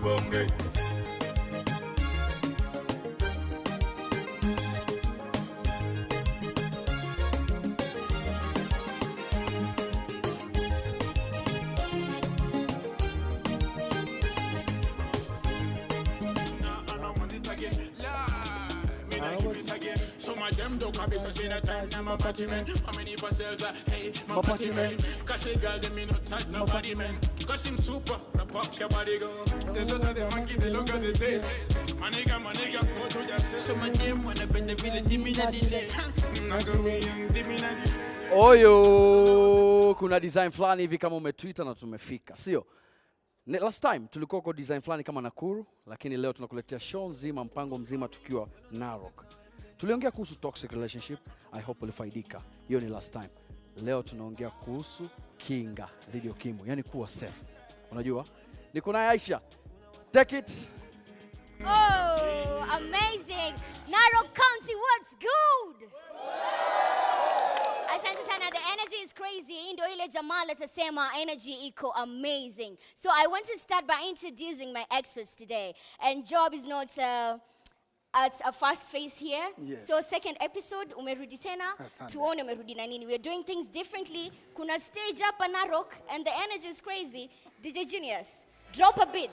Bonge. Them don't copy so see that time I'm a party man. How many parcels are hey my party man? Cause a girl them me not touch nobody man. Cause him super rap up your body go. There's another monkey they look at the tail. My nigga go to yourself. So my name wanna bend the village dimmy na delay. Dimmy na delay. Oyo kuna design flani hivi kama umetweeta na tumefika sio? Last time tulikuwa kwa design flani kama Nakuru, lakini leo tunakuletea show nzima, mpango mzima tukiwa Narok. Tuliongea kuhusu toxic relationship, I hope ulifaidika. Hiyo ni last time. Leo tunaongea kuhusu kinga dhidi ya ukimwi, yani kuwa safe. Unajua? Niko na Aisha. Take it. Oh, amazing. Narok County, what's good? Asante sana, the energy is crazy. Ndio ile jamaa latasema energy iko amazing. So I want to start by introducing my experts today. And job is not at a fast face here. Yes. So second episode, umerudi tena, tuone umerudi na nini. We're doing things differently. Kuna stage up a Narok and the energy is crazy. DJ Genius, drop a bit.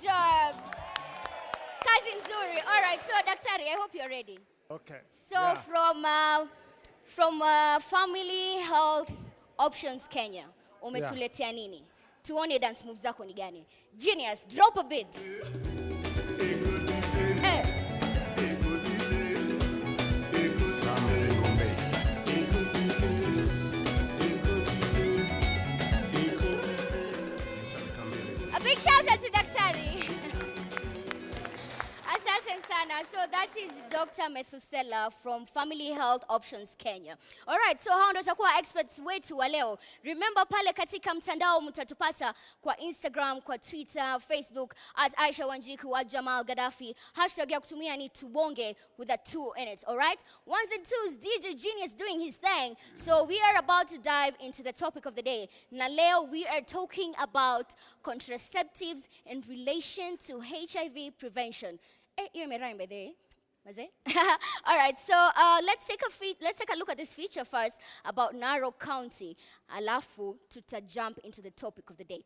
Job. Kazi nzuri. All right, so Daktari, I hope you're ready. Okay. So yeah. from Family Health Options Kenya, umetuletea nini? Tuone dance moves zako ni gani. Genius, drop a bit. A big shout out to Daktari. Asante sana. So that is Dr. Methusela from Family Health Options Kenya. All right, so hao ndio tutakuwa experts wetu wa leo. Remember pale katika mtandao mtatupata kwa Instagram, kwa Twitter, Facebook @Aisha Wanjiku, @Jamal Gaddafi. Hashtag ya kutumia ni Tubonge with a 2 in it. All right? Ones and twos, DJ Genius doing his thing. So we are about to dive into the topic of the day. Na leo we are talking about contraceptives in relation to HIV prevention. You're my rhyme by the way. All right, so let's take a look at this feature first about Narok County. Alafu tuta jump into the topic of the day.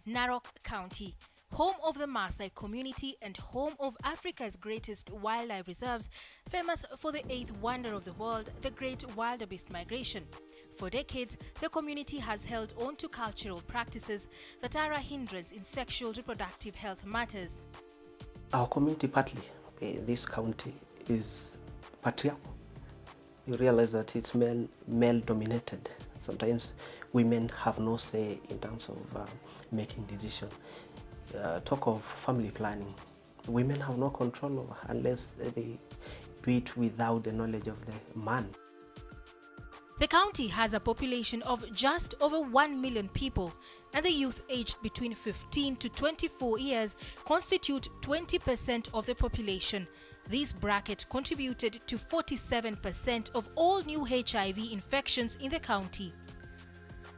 Narok County, home of the Maasai community and home of Africa's greatest wildlife reserves, famous for the 8th wonder of the world, the Great Wildebeest Migration. For decades, the community has held on to cultural practices that are a hindrance in sexual reproductive health matters. Our community, partly, this county is patriarchal. You realize that it's male-dominated. Sometimes women have no say in terms of making decisions. Talk of family planning. Women have no control over unless they do it without the knowledge of the man. The county has a population of just over 1 million people, and the youth aged between 15 to 24 years constitute 20% of the population. This bracket contributed to 47% of all new HIV infections in the county.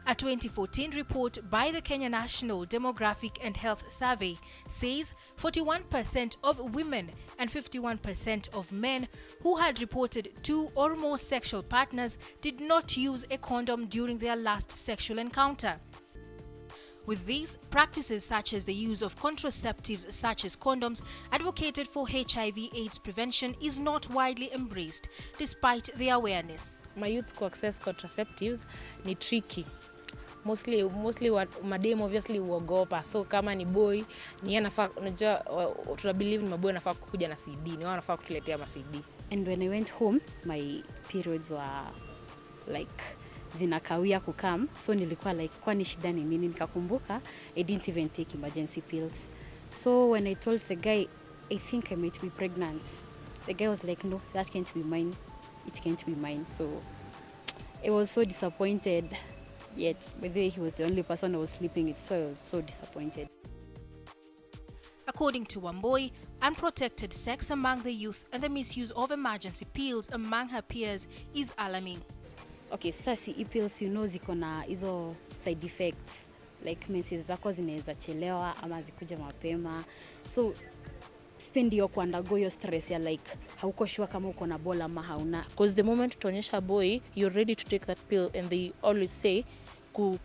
A 2014 report by the Kenya National Demographic and Health Survey says 41% of women and 51% of men who had reported 2 or more sexual partners did not use a condom during their last sexual encounter. With these, practices such as the use of contraceptives such as condoms advocated for HIV/AIDS prevention is not widely embraced despite the awareness. My youths to access contraceptives ni tricky. Mostly madem obviously uogopa. So kama ni boy, ni anafaa, unajua tunabelieve ni maboy anafaa kukuja na CD, ni wao anafaa kutuletea ma CD. And when I went home, my periods were like zinakawia kukam, so nilikuwa like kwani shida ni nini, nikakumbuka I didn't even take emergency pills. So when I told the guy I think I might be pregnant, the guy was like, no, that can't be mine, it can't be mine. So I was so disappointed. Yet, by the way, he was the only person who was sleeping with, so I was so disappointed. According to Wamboi, unprotected sex among the youth and the misuse of emergency pills among her peers is alarming. Okay, sasa pills, you know, ziko na hizo side effects. Like menses zako zinaweza chelewa ama zikuja mapema. So spend your undergo your stress ya like hauko sure kama uko na bola ama hauna. Because the moment utaonyesha boy you're ready to take that pill, and they always say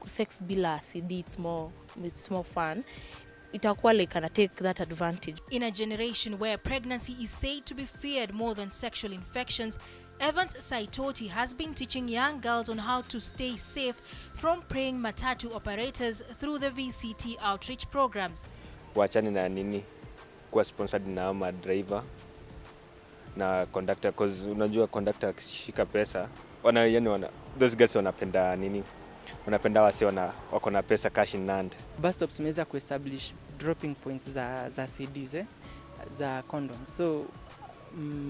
sex bila CD it's more fun, itakuwa like ana take that advantage. In a generation where pregnancy is said to be feared more than sexual infections, Evans Saitoti has been teaching young girls on how to stay safe from preying matatu operators through the VCT outreach programs. Wachani na nini kuwa sponsored na ama driver na conductor, because unajua conductor akishika pesa those guys wanapenda nini, wanapenda wase wako na pesa cash in hand. Bus stops tumeweza kuestablish dropping points za CDs za condom, so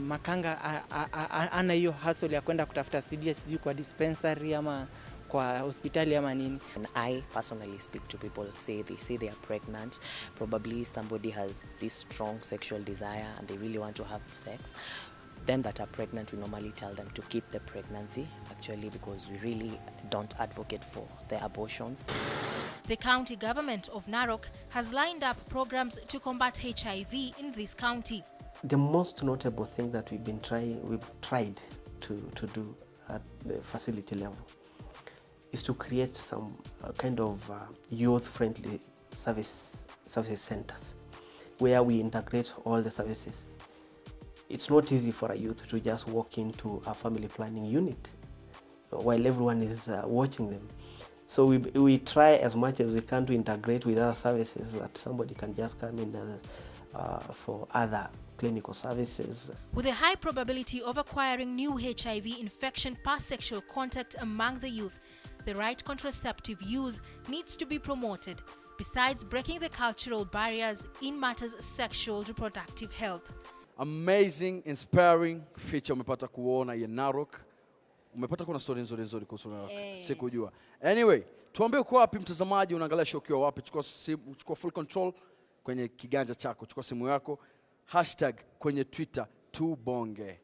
makanga ana hiyo hustle ya kwenda kutafuta CD sijui kwa dispensary ama kwa hospitali ama nini. And I personally speak to people, they say they are pregnant, probably somebody has this strong sexual desire and they really want to have sex. Them that are pregnant, we normally tell them to keep the pregnancy, actually, because we really don't advocate for their abortions. The county government of Narok has lined up programs to combat HIV in this county. The most notable thing that we've tried to do at the facility level is to create some kind of youth-friendly service centers where we integrate all the services. It's not easy for a youth to just walk into a family planning unit while everyone is watching them. So we try as much as we can to integrate with other services that somebody can just come in for other clinical services. With a high probability of acquiring new HIV infection past sexual contact among the youth, the right contraceptive use needs to be promoted, besides breaking the cultural barriers in matters sexual reproductive health. Amazing, inspiring feature umepata kuona ya Narok. Umepata kuna story nzuri kuhusu Narok. Sikujua. Anyway, tuambie uko wapi mtazamaji, unaangalia show ukiwa wapi? Chukua full control kwenye kiganja chako. Chukua simu yako. Hashtag kwenye Twitter #Bonge.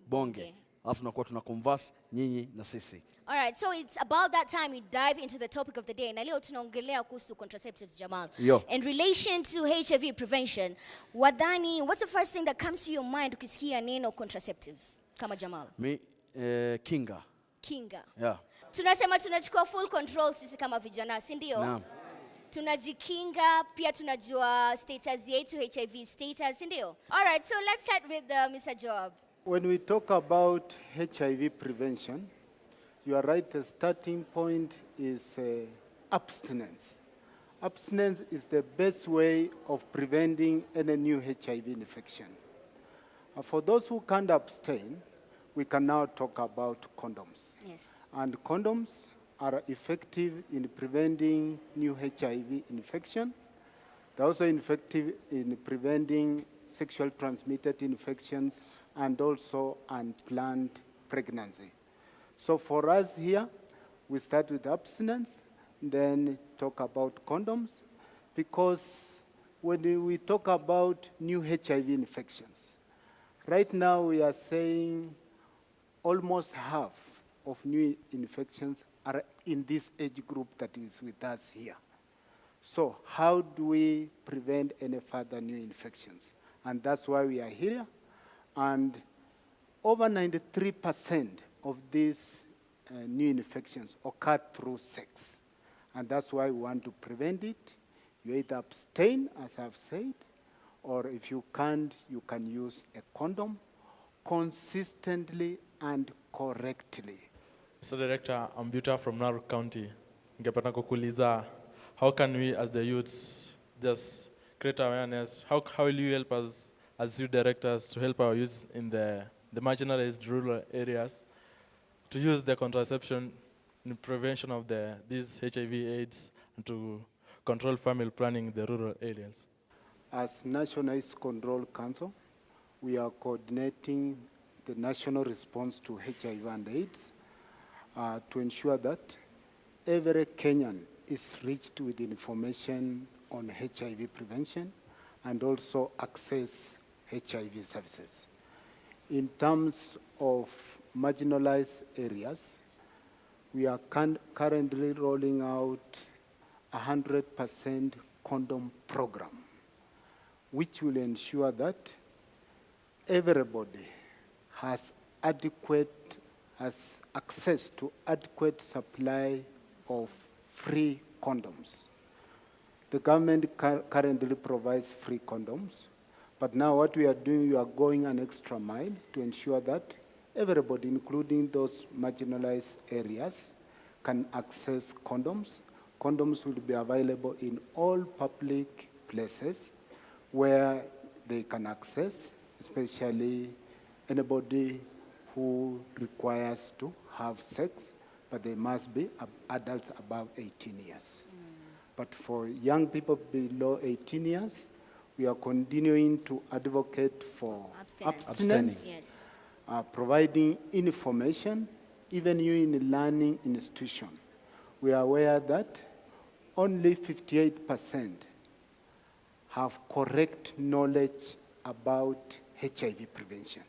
#Bonge. Alafu tunakuwa tunaconverse nyinyi na sisi. All right, so it's about that time we dive into the topic of the day. Na leo tunaongelea kuhusu contraceptives, Jamal. Yo. In relation to HIV prevention, wadhani, what's the first thing that comes to your mind ukisikia neno contraceptives kama Jamal? Kinga. Kinga. Yeah. Tunasema tunachukua full control sisi kama vijana, si ndio? Naam. Tunajikinga, pia tunajua status yetu, HIV status, si ndio? All right, so let's start with Mr. Joab. When we talk about HIV prevention, you are right, the starting point is abstinence. Abstinence is the best way of preventing any new HIV infection. For those who can't abstain, we can now talk about condoms. Yes. And condoms are effective in preventing new HIV infection. They're also effective in preventing sexual transmitted infections and also unplanned pregnancy. So for us here, we start with abstinence, then talk about condoms, because when we talk about new HIV infections, right now we are saying almost half of new infections are in this age group that is with us here. So how do we prevent any further new infections? And that's why we are here. And over 93% of these new infections occur through sex. And that's why we want to prevent it. You either abstain, as I've said, or if you can't, you can use a condom consistently and correctly. Mr. Director, I'm Buta from Narok County. Ningependa kukuuliza, how can we as the youths just create awareness? How will you help us as youth directors to help our youth in the marginalized rural areas to use the contraception in prevention of these HIV/AIDS and to control family planning in the rural areas? As National AIDS Control Council, we are coordinating the national response to HIV and AIDS. to ensure that every Kenyan is reached with information on HIV prevention and also access HIV services. In terms of marginalized areas, we are currently rolling out 100% condom program, which will ensure that everybody has access to adequate supply of free condoms. The government currently provides free condoms, but now what we are doing, we are going an extra mile to ensure that everybody, including those marginalized areas, can access condoms. Condoms will be available in all public places where they can access, especially anybody who requires to have sex, but they must be adults above 18 years. But for young people below 18 years, we are continuing to advocate for abstinence, yes. Providing information, even you in a learning institution. We are aware that only 58% have correct knowledge about HIV prevention.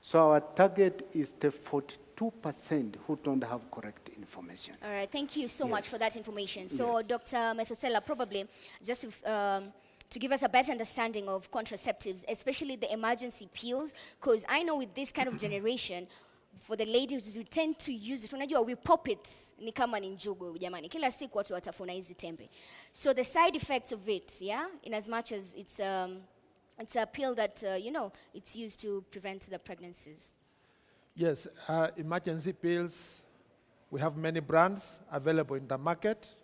So our target is the 42% who don't have correct information. All right, thank you so much for that information. So Dr. Methusela, probably just to give us a better understanding of contraceptives, especially the emergency pills, because I know with this kind of generation, for the ladies, we tend to use it. Unajua, we pop it, ni kama ni njugu, jamani. Kila siku watu watafuna hizi tembe. So the side effects of it, yeah, in as much as it's a pill that, you know, it's used to prevent the pregnancies. Yes, emergency pills, we have many brands available in the market,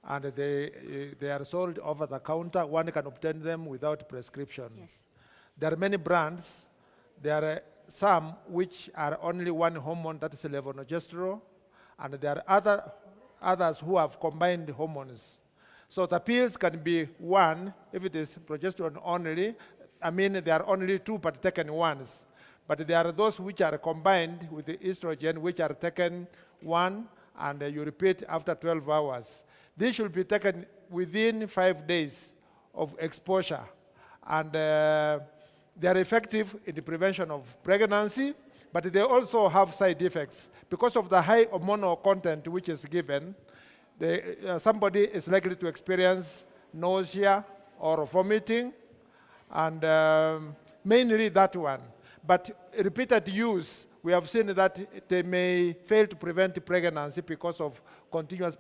and they are sold over the counter. One can obtain them without prescription. Yes. There are many brands. There are some which are only one hormone, that is levonorgestrel, and there are others who have combined hormones. So the pills can be one, if it is progesterone only. I mean, there are only two but taken once. But there are those which are combined with the estrogen, which are taken one, and you repeat after 12 hours. These should be taken within 5 days of exposure. And they are effective in the prevention of pregnancy, but they also have side effects. Because of the high hormonal content which is given, somebody is likely to experience nausea or vomiting, and mainly that one. But repeated use, we have seen that they may fail to prevent pregnancy because of continuous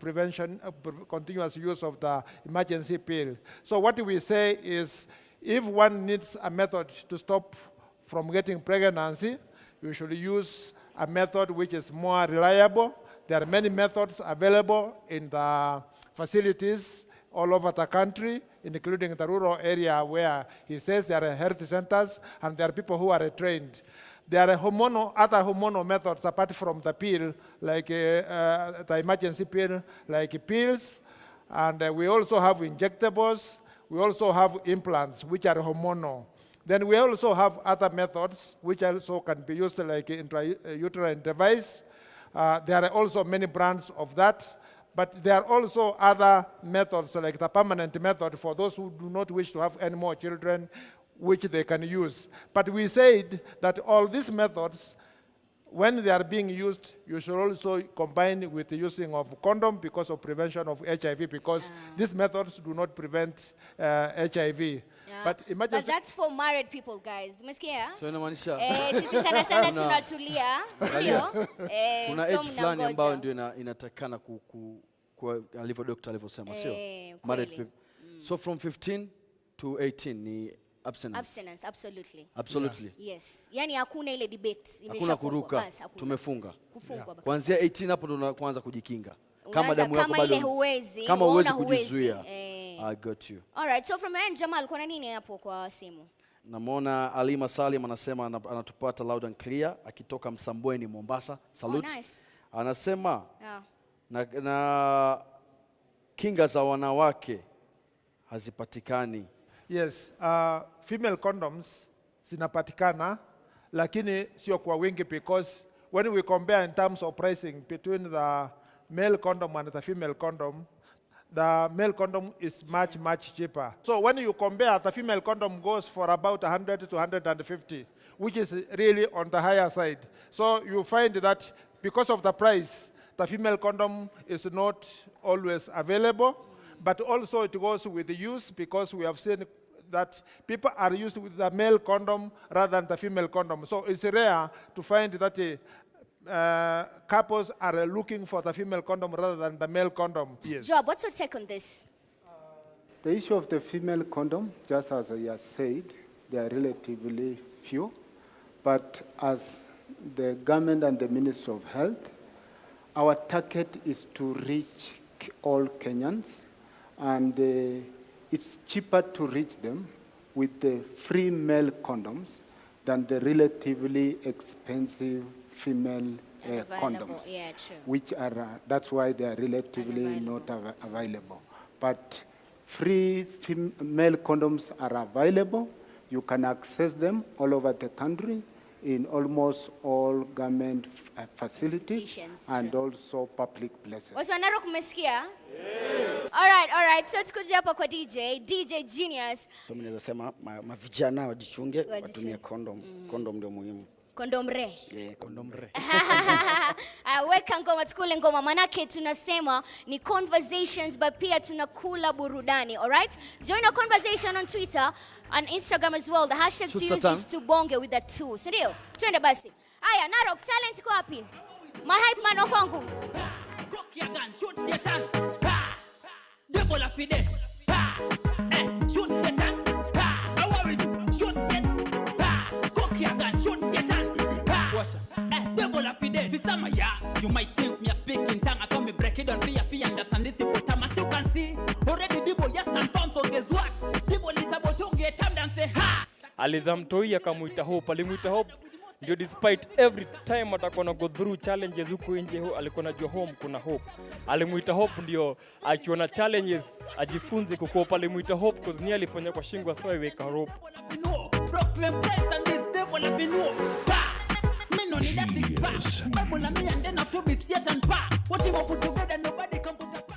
continuous use of the emergency pill. So what we say is, if one needs a method to stop from getting pregnancy, you should use a method which is more reliable. There are many methods available in the facilities all over the country, including the rural area where he says there are health centers and there are people who are trained. There are other hormonal methods apart from the pill, like the emergency pill, like pills, and we also have injectables. We also have implants, which are hormonal. Then we also have other methods, which also can be used like intrauterine device. There are also many brands of that. But there are also other methods, like the permanent method for those who do not wish to have any more children, which they can use. But we said that all these methods, when they are being used, you should also combine with the using of condom because of prevention of HIV, because these methods do not prevent HIV. Yeah. But that's for married people, guys. Umesikia? So inamaanisha Sisi sana sana tunatulia. Ndio. Kuna age fulani ambao ndio inatakana alivyo doctor alivyosema, sio? Married people. So from 15 to 18 ni abstinence. Abstinence, absolutely. Absolutely. Yeah. Yes. Yani hakuna ile debate. Hakuna kuruka. Tumefunga. Kufungwa. Kuanzia 18 hapo ndo kuanza kujikinga. Kama damu yako bado huwezi. Kama huwezi kujizuia. I got you. All right. So from your end, Jamal, kuna nini hapo kwa simu? Namwona Alima Salim anasema anatupata loud and clear akitoka Msambweni Mombasa. Salute. Nice. Anasema na kinga za wanawake hazipatikani. Yes, female condoms zinapatikana, lakini sio kwa wingi, because when we compare in terms of pricing between the male condom and the female condom, the male condom is much, much cheaper. So when you compare, the female condom goes for about 100 to 150, which is really on the higher side. So you find that because of the price, the female condom is not always available, but also it goes with the use, because we have seen that people are used with the male condom rather than the female condom. So it's rare to find that couples are looking for the female condom rather than the male condom. Yes. Job, what's your take on this? The issue of the female condom, just as I have said, they are relatively few. But as the government and the Ministry of Health, our target is to reach all Kenyans, and it's cheaper to reach them with the free male condoms than the relatively expensive female condoms, yeah, true. which are, that's why they are relatively not available. But free male condoms are available. You can access them all over the country in almost all government facilities and also public places. What's Narok umesikia? All right. So tukuje hapa kwa DJ Genius. So mimi naweza sema mavijana wajichunge, watumie condom. Condom ndio muhimu. Kondomre. Yeah, kondomre. Weka ngoma tukule ngoma, manake tunasema ni conversations but pia tunakula burudani. All right? Join our conversation on Twitter and Instagram as well. The hashtag to use is to bonge with the 2. Sindio? Twende basi. Aya, Narok, talent iko wapi? My hype man wa kwangu. Cock your gun, shoot Satan. Devil up in there. Shoot Satan. I worry. Shoot Satan. Cock your gun, shoot Satan. Watch out. Devil up in there. Fisama ya. You might think me a speaking tongue. I saw me break it down for you understand this hippopotamus. You can see already Dibo just stand firm. So guess what? Dibo is about to get up and say ha. Alizamtoi akamuita Hope. Alimuita Hope ndio despite every time atakuwa na go through challenges huko nje, alikuwa anajua home kuna hope. Alimuita Hope ndio akiona challenges ajifunze kukopa. Alimuita Hope cause ni alifanya kwa shingo so iweka hope. Proclaim Christ and this devil have been no. Me no need a six pack. Bible and me and then have to be Satan pack. What you put together nobody